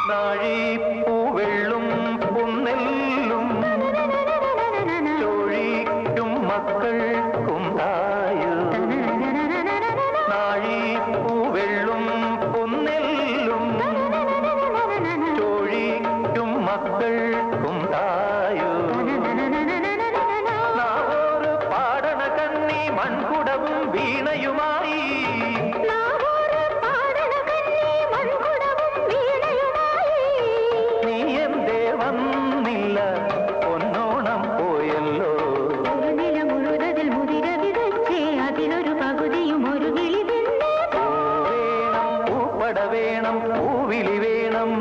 നാഴിപ്പൂവെള്ളും പുന്നെല്ലും ചോഴിക്കും മക്കൾക്കും തായു നാഴിപ്പൂവെള്ളും പുന്നെല്ലും ചോഴിക്കും മക്കൾക്കും തായു നാവോറ് പാടണ കണ്ണി മൺകുടവും വീണയുമായി വന്നില്ല പൊന്നോണം പോയല്ലോ ഒരു നില മുഴുവതിൽ മുതിര വിതച്ചേ അതിലൊരു പകുതിയും ഒരു കിളി വേണം പൂപ്പട വേണം പൂവിളി വേണം